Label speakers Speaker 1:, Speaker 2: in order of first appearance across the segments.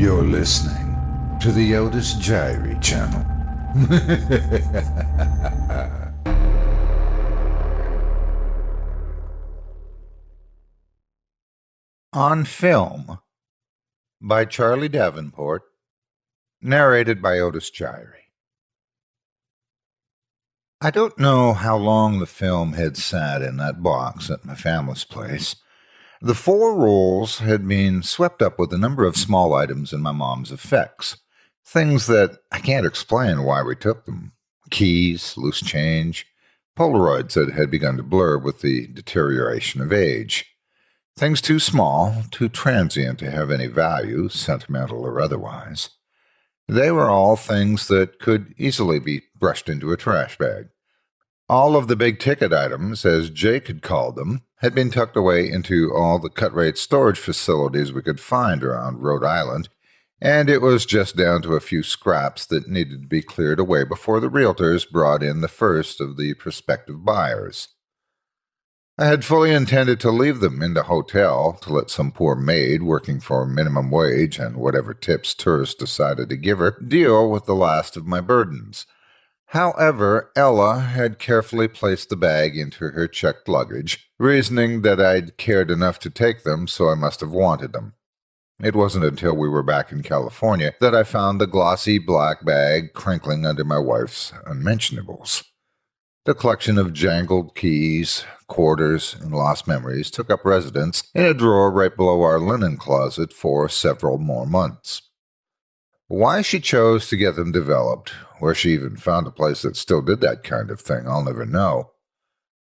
Speaker 1: You're listening to the Otis Jiry channel. On Film by Charlie Davenport, narrated by Otis Jiry. I don't know how long the film had sat in that box at my family's place. The 4 rolls had been swept up with a number of small items in my mom's effects. Things that I can't explain why we took them. Keys, loose change, Polaroids that had begun to blur with the deterioration of age. Things too small, too transient to have any value, sentimental or otherwise. They were all things that could easily be brushed into a trash bag. All of the big-ticket items, as Jake had called them, had been tucked away into all the cut-rate storage facilities we could find around Rhode Island, and it was just down to a few scraps that needed to be cleared away before the realtors brought in the first of the prospective buyers. I had fully intended to leave them in the hotel to let some poor maid working for minimum wage and whatever tips tourists decided to give her deal with the last of my burdens. However, Ella had carefully placed the bag into her checked luggage, reasoning that I'd cared enough to take them, so I must have wanted them. It wasn't until we were back in California that I found the glossy black bag crinkling under my wife's unmentionables. The collection of jangled keys, quarters, and lost memories took up residence in a drawer right below our linen closet for several more months. Why she chose to get them developed, where she even found a place that still did that kind of thing, I'll never know.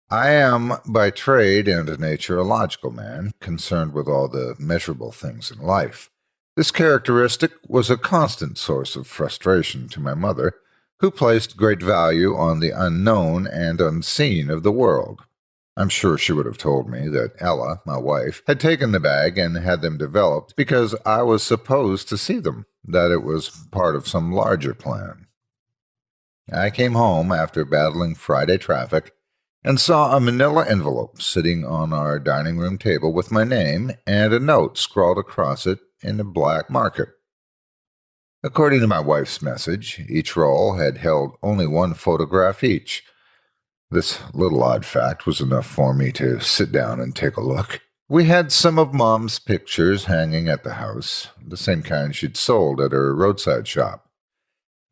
Speaker 1: I am, by trade and nature, a logical man, concerned with all the measurable things in life. This characteristic was a constant source of frustration to my mother, who placed great value on the unknown and unseen of the world. I'm sure she would have told me that Ella, my wife, had taken the bag and had them developed because I was supposed to see them, that it was part of some larger plan. I came home after battling Friday traffic and saw a manila envelope sitting on our dining room table with my name and a note scrawled across it in a black marker. According to my wife's message, each roll had held only 1 photograph each. This little odd fact was enough for me to sit down and take a look. We had some of Mom's pictures hanging at the house, the same kind she'd sold at her roadside shop.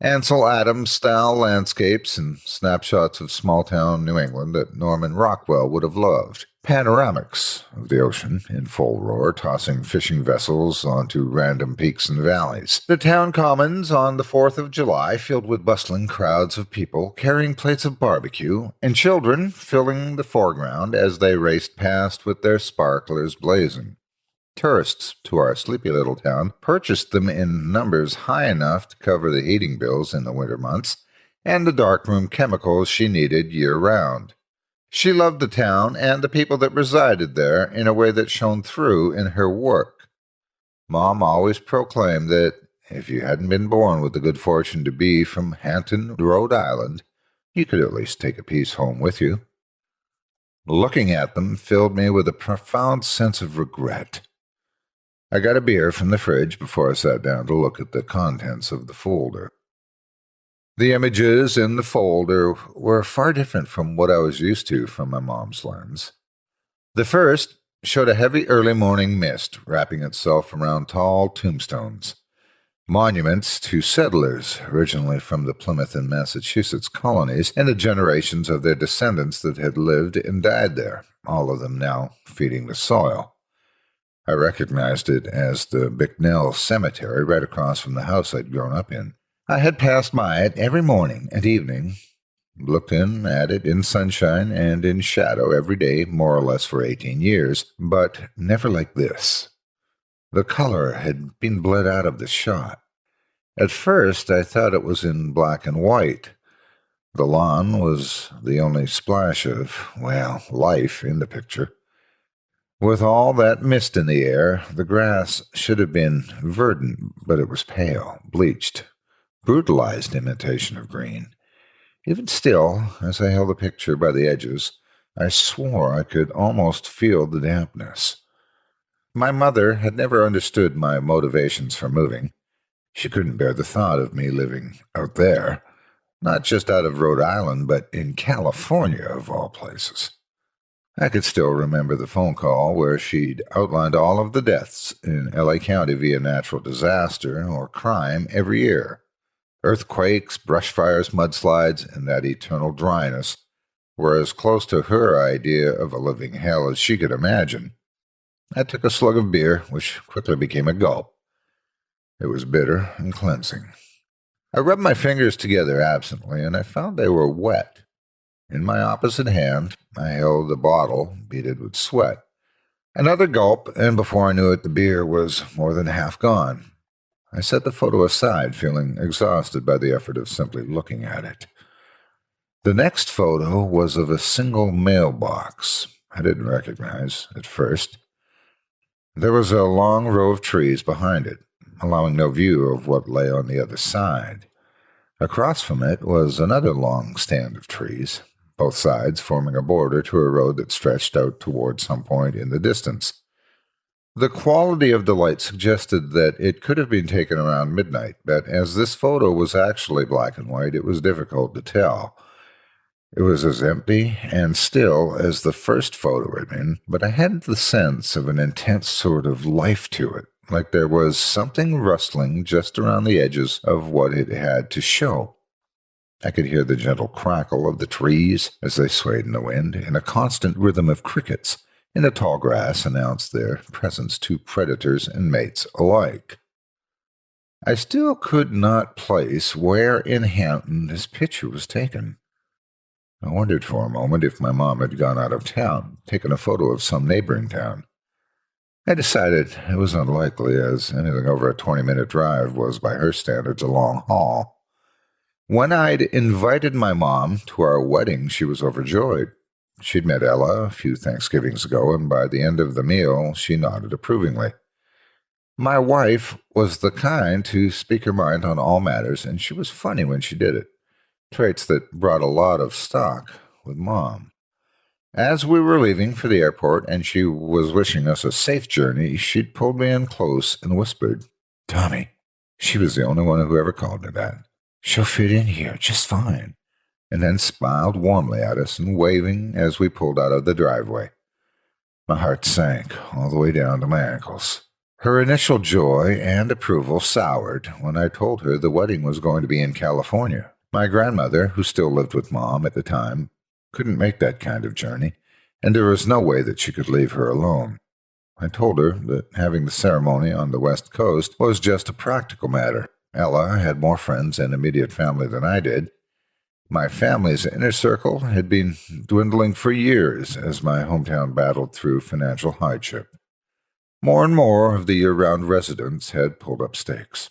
Speaker 1: Ansel Adams-style landscapes and snapshots of small-town New England that Norman Rockwell would have loved. Panoramics of the ocean in full roar, tossing fishing vessels onto random peaks and valleys. The town commons on the 4th of July filled with bustling crowds of people carrying plates of barbecue, and children filling the foreground as they raced past with their sparklers blazing. Tourists to our sleepy little town purchased them in numbers high enough to cover the heating bills in the winter months and the darkroom chemicals she needed year-round. She loved the town and the people that resided there in a way that shone through in her work. Mom always proclaimed that if you hadn't been born with the good fortune to be from Hampton, Rhode Island, you could at least take a piece home with you. Looking at them filled me with a profound sense of regret. I got a beer from the fridge before I sat down to look at the contents of the folder. The images in the folder were far different from what I was used to from my mom's lens. The first showed a heavy early morning mist wrapping itself around tall tombstones, monuments to settlers originally from the Plymouth and Massachusetts colonies and the generations of their descendants that had lived and died there, all of them now feeding the soil. I recognized it as the Bicknell Cemetery right across from the house I'd grown up in. I had passed by it every morning and evening, looked in at it in sunshine and in shadow every day, more or less for 18 years, but never like this. The color had been bled out of the shot. At first, I thought it was in black and white. The lawn was the only splash of, life in the picture. With all that mist in the air, the grass should have been verdant, but it was pale, bleached, brutalized imitation of green. Even still, as I held the picture by the edges, I swore I could almost feel the dampness. My mother had never understood my motivations for moving. She couldn't bear the thought of me living out there, not just out of Rhode Island, but in California, of all places. I could still remember the phone call where she'd outlined all of the deaths in LA County via natural disaster or crime every year. Earthquakes, brush fires, mudslides, and that eternal dryness were as close to her idea of a living hell as she could imagine. I took a slug of beer, which quickly became a gulp. It was bitter and cleansing. I rubbed my fingers together absently, and I found they were wet. In my opposite hand, I held a bottle beaded with sweat. Another gulp, and before I knew it, the beer was more than half gone. I set the photo aside, feeling exhausted by the effort of simply looking at it. The next photo was of a single mailbox I didn't recognize at first. There was a long row of trees behind it, allowing no view of what lay on the other side. Across from it was another long stand of trees, both sides forming a border to a road that stretched out toward some point in the distance. The quality of the light suggested that it could have been taken around midnight, but as this photo was actually black and white, it was difficult to tell. It was as empty and still as the first photo had been, but I had the sense of an intense sort of life to it, like there was something rustling just around the edges of what it had to show. I could hear the gentle crackle of the trees as they swayed in the wind, and a constant rhythm of crickets in the tall grass announced their presence to predators and mates alike. I still could not place where in Hampton this picture was taken. I wondered for a moment if my mom had gone out of town, taken a photo of some neighboring town. I decided it was unlikely, as anything over a 20-minute drive was, by her standards, a long haul. When I'd invited my mom to our wedding, she was overjoyed. She'd met Ella a few Thanksgivings ago, and by the end of the meal, she nodded approvingly. My wife was the kind to speak her mind on all matters, and she was funny when she did it, traits that brought a lot of stock with Mom. As we were leaving for the airport and she was wishing us a safe journey, she'd pulled me in close and whispered, "Tommy." She was the only one who ever called me that. "She'll fit in here just fine," and then smiled warmly at us and waving as we pulled out of the driveway. My heart sank all the way down to my ankles. Her initial joy and approval soured when I told her the wedding was going to be in California. My grandmother, who still lived with Mom at the time, couldn't make that kind of journey, and there was no way that she could leave her alone. I told her that having the ceremony on the West Coast was just a practical matter. Ella had more friends and immediate family than I did. My family's inner circle had been dwindling for years as my hometown battled through financial hardship. More and more of the year-round residents had pulled up stakes.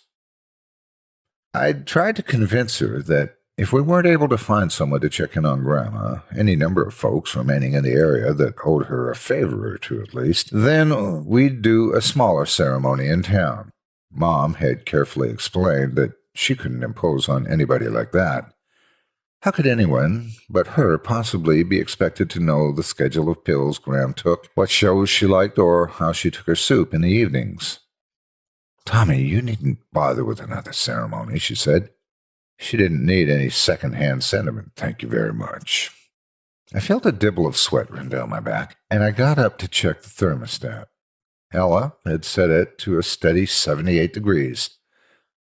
Speaker 1: I'd tried to convince her that if we weren't able to find someone to check in on Grandma, any number of folks remaining in the area that owed her a favor or two at least, then we'd do a smaller ceremony in town. Mom had carefully explained that she couldn't impose on anybody like that. How could anyone but her possibly be expected to know the schedule of pills Gram took, what shows she liked, or how she took her soup in the evenings? "Tommy, you needn't bother with another ceremony," she said. She didn't need any second-hand sentiment, thank you very much. I felt a dibble of sweat run down my back, and I got up to check the thermostat. Ella had set it to a steady 78 degrees.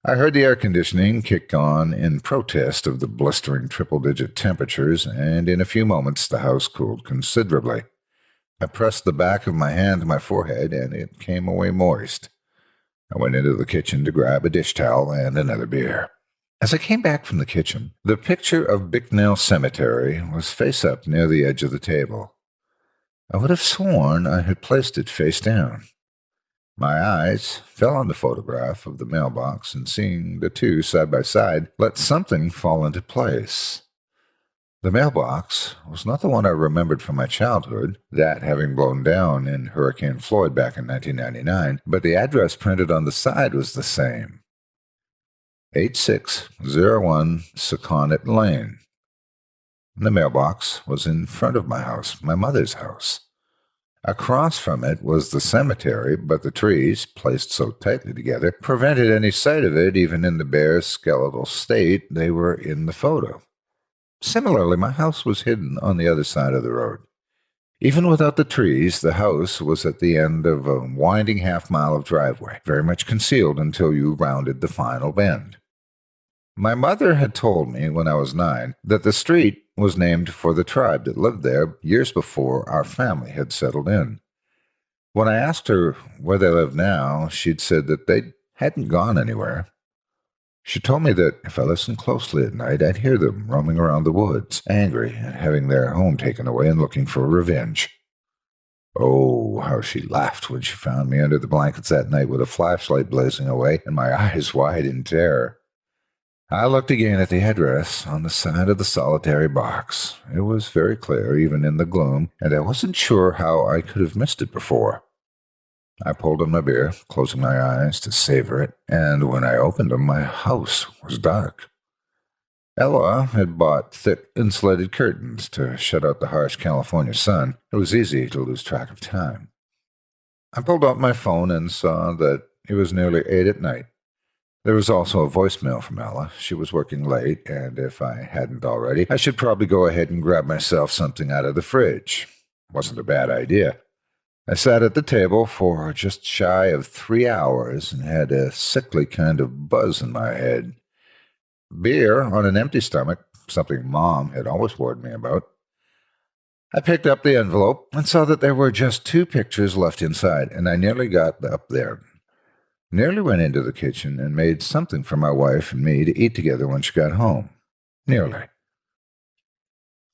Speaker 1: I heard the air conditioning kick on in protest of the blistering triple-digit temperatures, and in a few moments the house cooled considerably. I pressed the back of my hand to my forehead, and it came away moist. I went into the kitchen to grab a dish towel and another beer. As I came back from the kitchen, the picture of Bicknell Cemetery was face up near the edge of the table. I would have sworn I had placed it face down. My eyes fell on the photograph of the mailbox, and seeing the two side by side let something fall into place. The mailbox was not the one I remembered from my childhood, that having blown down in Hurricane Floyd back in 1999, but the address printed on the side was the same. 8601 Saconnet Lane. The mailbox was in front of my house, my mother's house. Across from it was the cemetery, but the trees, placed so tightly together, prevented any sight of it even in the bare skeletal state they were in the photo. Similarly, my house was hidden on the other side of the road. Even without the trees, the house was at the end of a winding half-mile of driveway, very much concealed until you rounded the final bend. My mother had told me when I was 9 that the street was named for the tribe that lived there years before our family had settled in. When I asked her where they lived now, she'd said that they hadn't gone anywhere. She told me that if I listened closely at night, I'd hear them roaming around the woods, angry at having their home taken away and looking for revenge. Oh, how she laughed when she found me under the blankets that night with a flashlight blazing away and my eyes wide in terror. I looked again at the address on the side of the solitary box. It was very clear, even in the gloom, and I wasn't sure how I could have missed it before. I pulled on my beer, closing my eyes to savor it, and when I opened them, my house was dark. Ella had bought thick insulated curtains to shut out the harsh California sun. It was easy to lose track of time. I pulled out my phone and saw that it was nearly 8 at night. There was also a voicemail from Ella. She was working late, and if I hadn't already, I should probably go ahead and grab myself something out of the fridge. Wasn't a bad idea. I sat at the table for just shy of 3 hours and had a sickly kind of buzz in my head. Beer on an empty stomach, something Mom had always warned me about. I picked up the envelope and saw that there were just 2 pictures left inside, and I nearly got up there. Nearly went into the kitchen and made something for my wife and me to eat together when she got home. Nearly.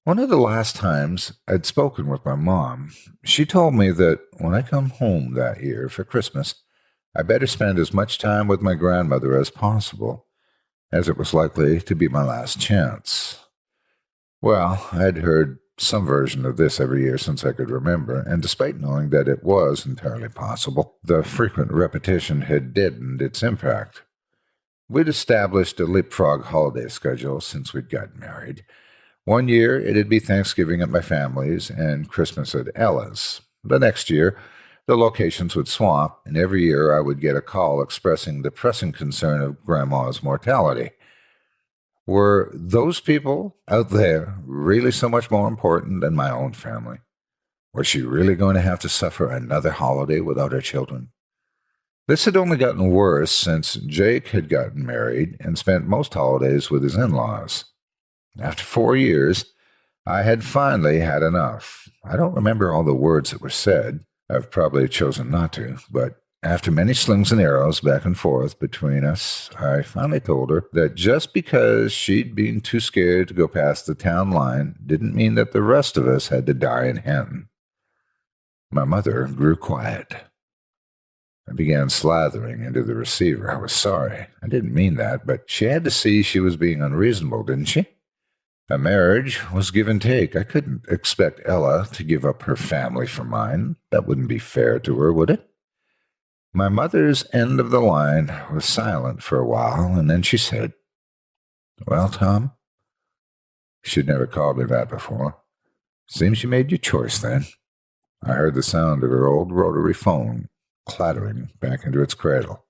Speaker 1: One of the last times I'd spoken with my mom, she told me that when I come home that year for Christmas, I better spend as much time with my grandmother as possible, as it was likely to be my last chance. Well, I'd heard some version of this every year since I could remember, and despite knowing that it was entirely possible, the frequent repetition had deadened its impact. We'd established a leapfrog holiday schedule since we'd gotten married. One year, it'd be Thanksgiving at my family's and Christmas at Ella's. The next year, the locations would swap, and every year I would get a call expressing the pressing concern of Grandma's mortality. Were those people out there really so much more important than my own family? Was she really going to have to suffer another holiday without her children? This had only gotten worse since Jake had gotten married and spent most holidays with his in-laws. After 4 years, I had finally had enough. I don't remember all the words that were said. I've probably chosen not to, but after many slings and arrows back and forth between us, I finally told her that just because she'd been too scared to go past the town line didn't mean that the rest of us had to die in Henton. My mother grew quiet. I began slathering into the receiver. I was sorry. I didn't mean that, but she had to see she was being unreasonable, didn't she? A marriage was give and take. I couldn't expect Ella to give up her family for mine. That wouldn't be fair to her, would it? My mother's end of the line was silent for a while, and then she said, "Well, Tom?" She'd never called me that before. "Seems you made your choice, then." I heard the sound of her old rotary phone clattering back into its cradle.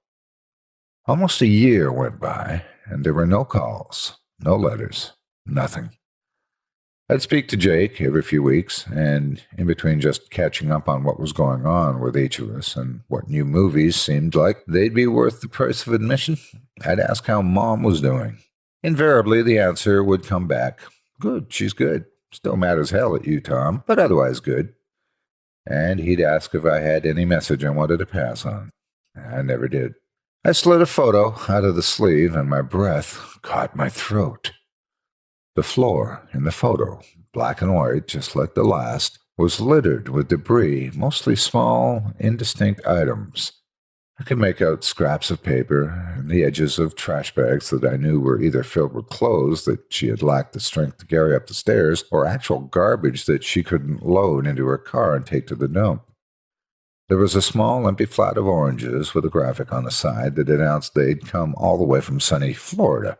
Speaker 1: Almost a year went by, and there were no calls, no letters, nothing. I'd speak to Jake every few weeks, and in between just catching up on what was going on with each of us and what new movies seemed like they'd be worth the price of admission, I'd ask how Mom was doing. Invariably, the answer would come back, "Good, she's good. Still mad as hell at you, Tom, but otherwise good." And he'd ask if I had any message I wanted to pass on. I never did. I slid a photo out of the sleeve, and my breath caught my throat. The floor in the photo, black and white just like the last, was littered with debris, mostly small, indistinct items. I could make out scraps of paper and the edges of trash bags that I knew were either filled with clothes that she had lacked the strength to carry up the stairs or actual garbage that she couldn't load into her car and take to the dump. There was a small empty flat of oranges with a graphic on the side that announced they'd come all the way from sunny Florida.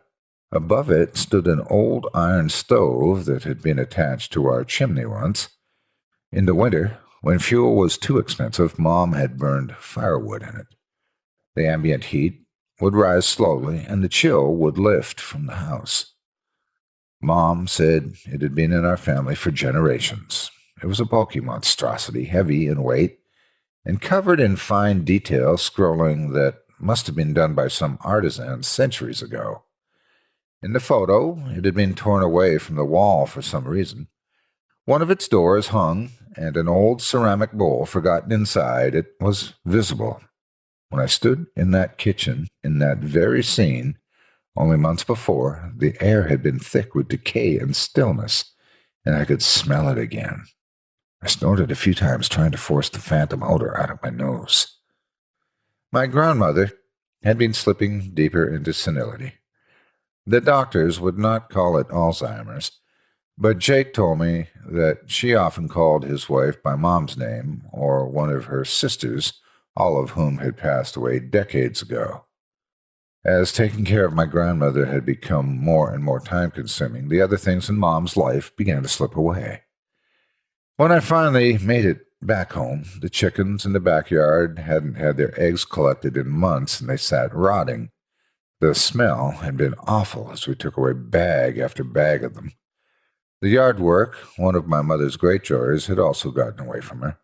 Speaker 1: Above it stood an old iron stove that had been attached to our chimney once. In the winter, When fuel was too expensive, Mom had burned firewood in it. The ambient heat would rise slowly, and the chill would lift from the house. Mom said it had been in our family for generations. It was a bulky monstrosity, heavy in weight, and covered in fine detail scrolling that must have been done by some artisan centuries ago. In the photo, it had been torn away from the wall for some reason. One of its doors hung, and an old ceramic bowl forgotten inside it was visible. When I stood in that kitchen, in that very scene, only months before, the air had been thick with decay and stillness, and I could smell it again. I snorted a few times, trying to force the phantom odor out of my nose. My grandmother had been slipping deeper into senility. The doctors would not call it Alzheimer's, but Jake told me that she often called his wife by Mom's name or one of her sisters, all of whom had passed away decades ago. As taking care of my grandmother had become more and more time-consuming, the other things in Mom's life began to slip away. When I finally made it back home, the chickens in the backyard hadn't had their eggs collected in months, and they sat rotting. The smell had been awful as we took away bag after bag of them. The yard work, one of my mother's great joys, had also gotten away from her.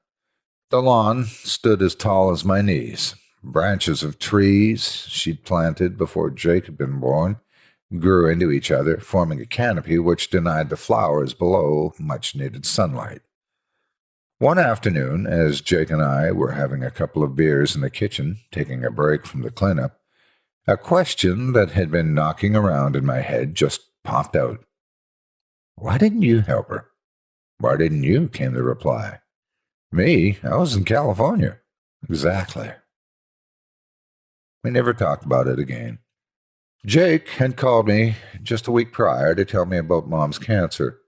Speaker 1: The lawn stood as tall as my knees. Branches of trees she'd planted before Jake had been born grew into each other, forming a canopy which denied the flowers below much-needed sunlight. One afternoon, as Jake and I were having a couple of beers in the kitchen, taking a break from the cleanup, a question that had been knocking around in my head just popped out. "Why didn't you help her?" "Why didn't you?" came the reply. "Me? I was in California." "Exactly." We never talked about it again. Jake had called me just a week prior to tell me about Mom's cancer.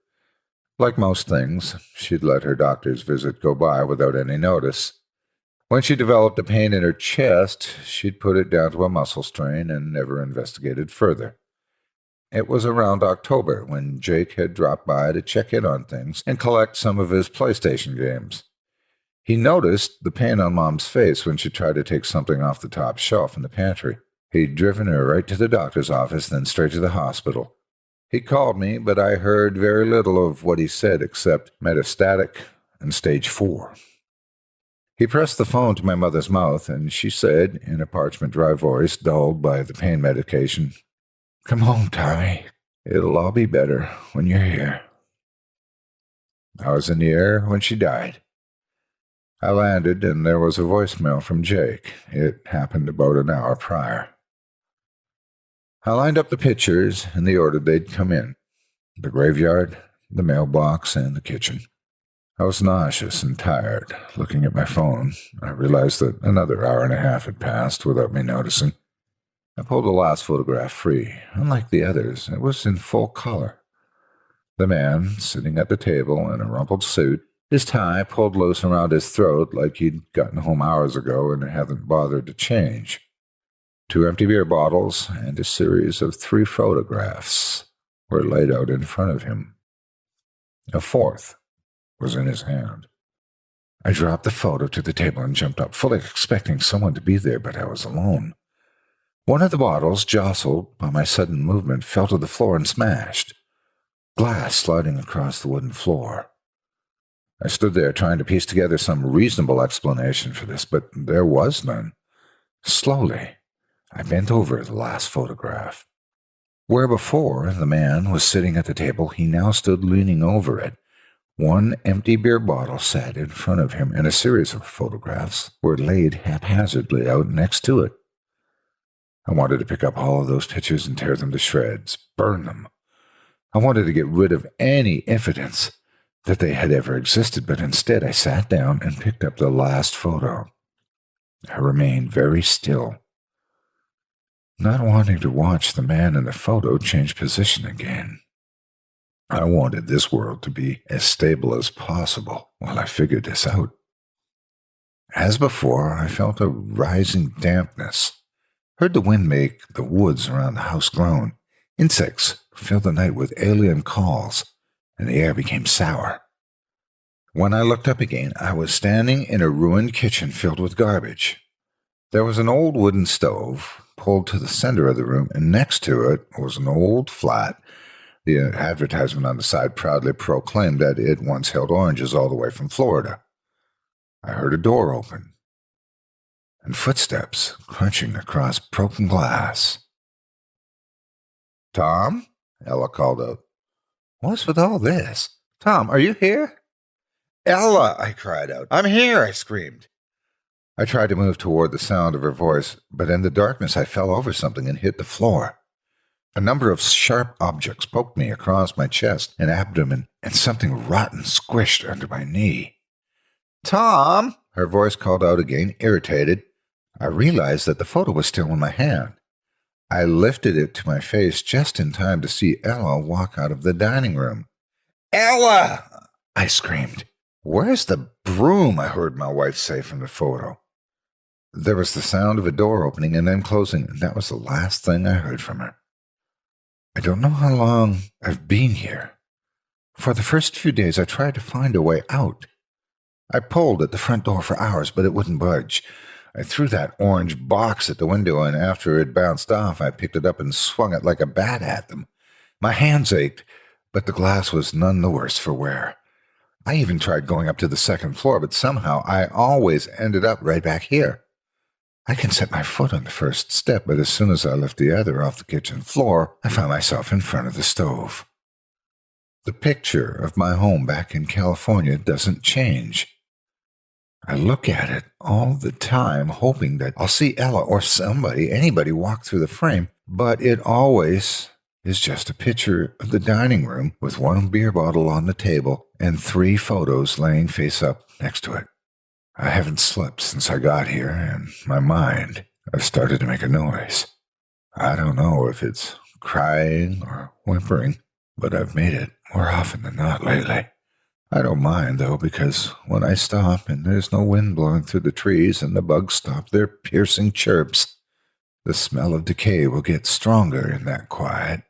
Speaker 1: Like most things, she'd let her doctor's visit go by without any notice. When she developed a pain in her chest, she'd put it down to a muscle strain and never investigated further. It was around October when Jake had dropped by to check in on things and collect some of his PlayStation games. He noticed the pain on Mom's face when she tried to take something off the top shelf in the pantry. He'd driven her right to the doctor's office, then straight to the hospital. He called me, but I heard very little of what he said except metastatic and stage 4. He pressed the phone to my mother's mouth, and she said, in a parchment-dry voice dulled by the pain medication, "Come home, Tommy. It'll all be better when you're here." I was in the air when she died. I landed, and there was a voicemail from Jake. It happened about an hour prior. I lined up the pictures in the order they'd come in: the graveyard, the mailbox, and the kitchen. I was nauseous and tired. Looking at my phone, I realized that another hour and a half had passed without me noticing. I pulled the last photograph free. Unlike the others, it was in full color. The man, sitting at the table in a rumpled suit, his tie pulled loose around his throat like he'd gotten home hours ago and hadn't bothered to change. 2 empty beer bottles and a series of 3 photographs were laid out in front of him. A 4th was in his hand. I dropped the photo to the table and jumped up, fully expecting someone to be there, but I was alone. One of the bottles, jostled by my sudden movement, fell to the floor and smashed, glass sliding across the wooden floor. I stood there trying to piece together some reasonable explanation for this, but there was none. Slowly, I bent over the last photograph. Where before the man was sitting at the table, he now stood leaning over it. 1 empty beer bottle sat in front of him, and a series of photographs were laid haphazardly out next to it. I wanted to pick up all of those pictures and tear them to shreds, burn them. I wanted to get rid of any evidence that they had ever existed, but instead I sat down and picked up the last photo. I remained very still, not wanting to watch the man in the photo change position again. I wanted this world to be as stable as possible while I figured this out. As before, I felt a rising dampness, heard the wind make the woods around the house groan. Insects filled the night with alien calls, and the air became sour. When I looked up again, I was standing in a ruined kitchen filled with garbage. There was an old wooden stove pulled to the center of the room, and next to it was an old flat. The advertisement on the side proudly proclaimed that it once held oranges all the way from Florida. I heard a door open and footsteps crunching across broken glass. "Tom?" Ella called out. "What's with all this? Tom, are you here?" "Ella!" I cried out. "I'm here!" I screamed. I tried to move toward the sound of her voice, but in the darkness I fell over something and hit the floor. A number of sharp objects poked me across my chest and abdomen, and something rotten squished under my knee. "Tom!" Her voice called out again, irritated. I realized that the photo was still in my hand. I lifted it to my face just in time to see Ella walk out of the dining room. "Ella!" I screamed. "Where's the broom?" I heard my wife say from the photo. There was the sound of a door opening and then closing, and that was the last thing I heard from her. I don't know how long I've been here. For the first few days, I tried to find a way out. I pulled at the front door for hours, but it wouldn't budge. I threw that orange box at the window, and after it bounced off, I picked it up and swung it like a bat at them. My hands ached, but the glass was none the worse for wear. I even tried going up to the second floor, but somehow I always ended up right back here. I can set my foot on the first step, but as soon as I lift the other off the kitchen floor, I find myself in front of the stove. The picture of my home back in California doesn't change. I look at it all the time, hoping that I'll see Ella or anybody walk through the frame, but it always is just a picture of the dining room with one beer bottle on the table and 3 photos laying face up next to it. I haven't slept since I got here, and my mind has started to make a noise. I don't know if it's crying or whimpering, but I've made it more often than not lately. I don't mind, though, because when I stop and there's no wind blowing through the trees and the bugs stop their piercing chirps, the smell of decay will get stronger in that quiet,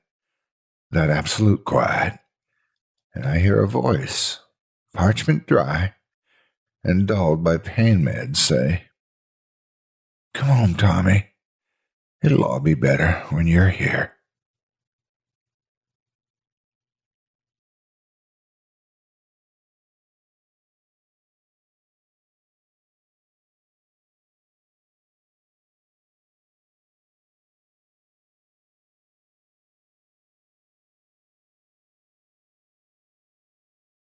Speaker 1: that absolute quiet, and I hear a voice, parchment dry and dulled by pain meds, say, "Come home, Tommy. It'll all be better when you're here."